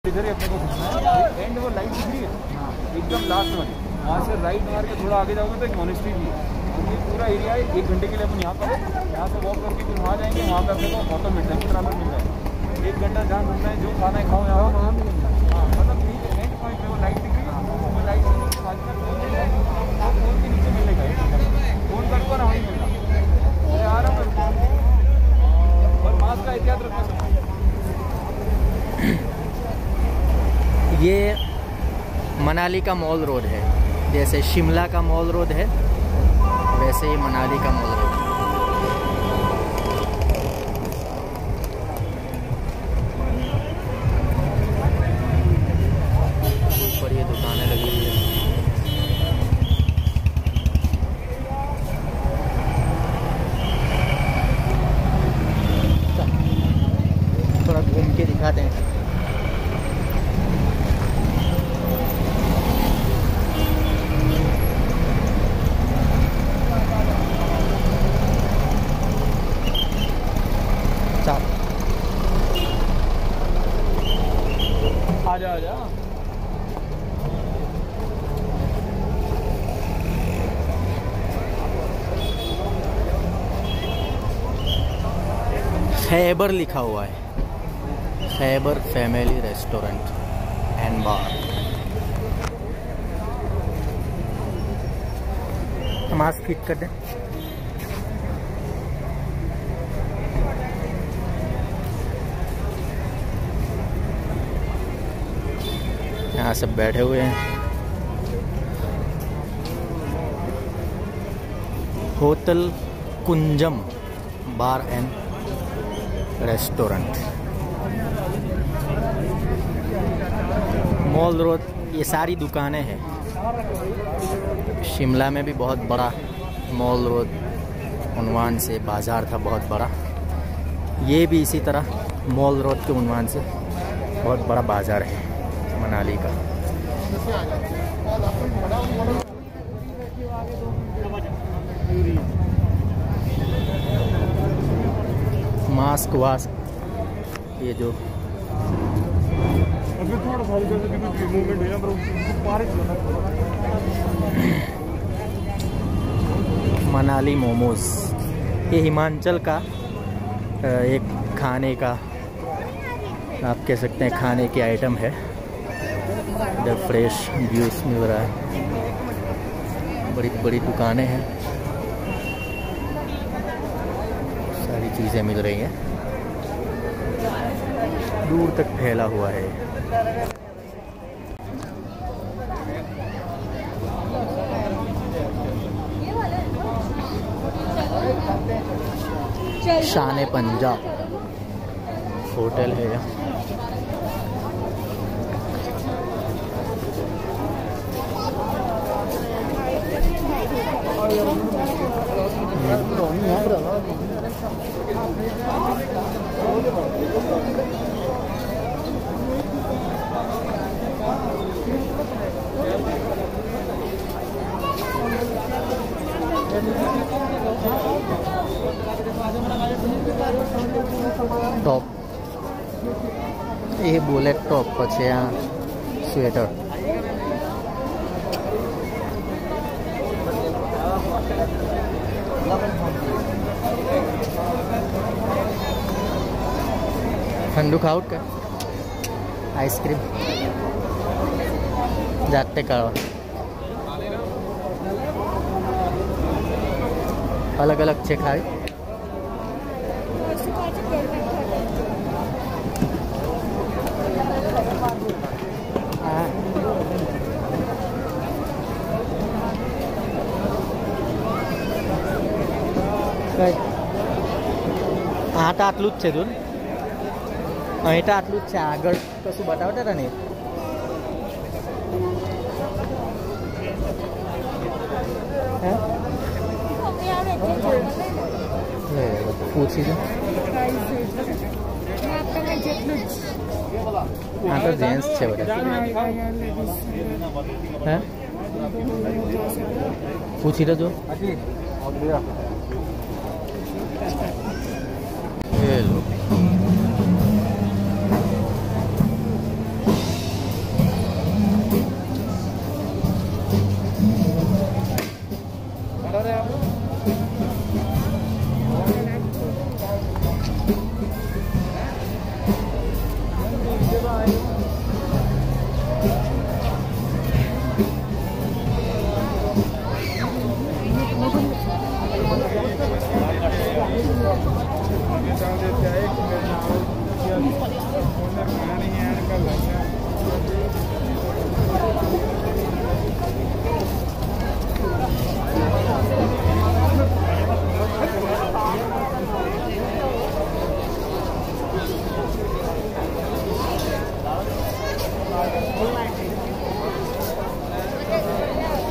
इधर ही अपने को घुसना है। एंड वो लाइट दिख रही है एकदम लास्ट में, वहाँ से राइट मार के थोड़ा आगे जाओगे तो एक मोनेस्ट्री भी है। ये पूरा एरिया है। 1 घंटे के लिए अपन यहाँ पर यहाँ से वॉक करके फिर वहाँ जाएंगे। वहाँ पर अपने को ऑटो मिल जाएंगे, ट्रैवलर मिल जाएगा। 1 घंटा जहाँ घूमना है, जो खाना है खाओ यहाँ वहाँ मिलेगा। हाँ मतलब एंड पॉइंट पे वो लाइट दिख रही है, वो लाइट के नीचे मिलेगा। फोन कर पर वहीं मिलना। अरे आ रहा हूँ और मास्क का एहतियात रखना। ये मनाली का मॉल रोड है। जैसे शिमला का मॉल रोड है वैसे ही मनाली का मॉल रोड है। ऊपर ये दुकानें लगी हुई है। थोड़ा घूम के दिखाते हैं। आजा आजा। खैबर लिखा हुआ है, Khyber family restaurant and bar. Mask fit कर दें। यहाँ सब बैठे हुए हैं। Hotel Kunzum bar and restaurant, mall road. ये सारी दुकानें हैं। शिमला में भी बहुत बड़ा मॉल रोड उन्वान से बाज़ार था, बहुत बड़ा। ये भी इसी तरह मॉल रोड के उन्वान से बहुत बड़ा बाज़ार है मनाली का। मास्क वास्क ये जो मनाली मोमोज, ये हिमाचल का एक खाने का, आप कह सकते हैं खाने की आइटम है। इधर फ्रेश जूस मिल रहा है। बड़ी बड़ी दुकानें हैं, सारी चीज़ें मिल रही हैं। दूर तक फैला हुआ है। शान पंजाब होटल है यहाँ। टॉप, ये बुलेट टॉप पछे आ स्वेटर। ठंडू खाउट का आइसक्रीम जाते का अलग अलग छे खाए। આટા આટલું જ છે દૂર, અહીં તો આટલું જ છે, આગળ કશું બતાવતા હતા ને। પૂછી દો, આ તો જેન્ટ્સ છે બધા। હે પૂછી તો જો। ये लो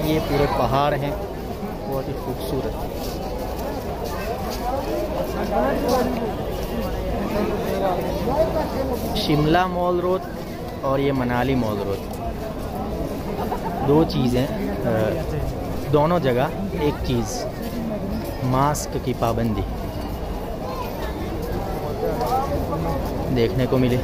ये पूरे पहाड़ हैं, बहुत ही खूबसूरत। शिमला मॉल रोड और ये मनाली मॉल रोड, दो चीज़ें, दोनों जगह एक चीज़, मास्क की पाबंदी देखने को मिली।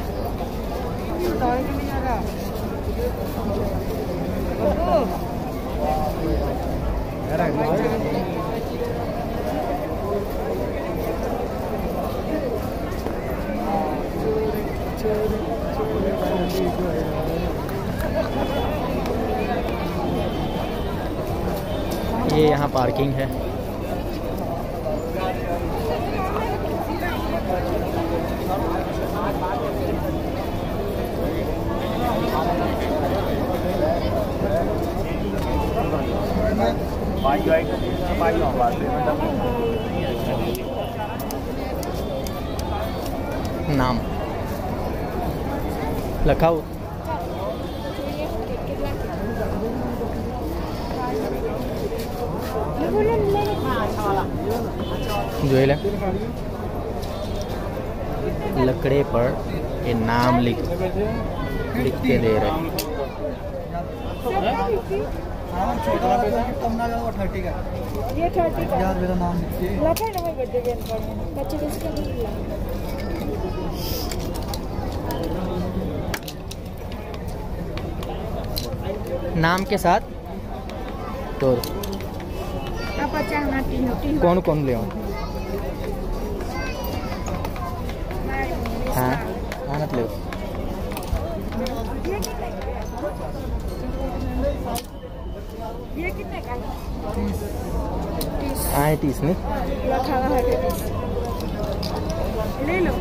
ये यहाँ पार्किंग है। नाम लखाओ जो है लकड़े पर ये नाम लिख के दे रहे हैं। ये 30 का यार मेरा नाम लिखिए। लखन में बर्थडे गेम पड़े बच्चे किसके लिए? नाम के साथ तो आप चाहना तीन कौन कौन ले आऊं? हाँ आनत ले ये कितने का? 30 नहीं ले लो।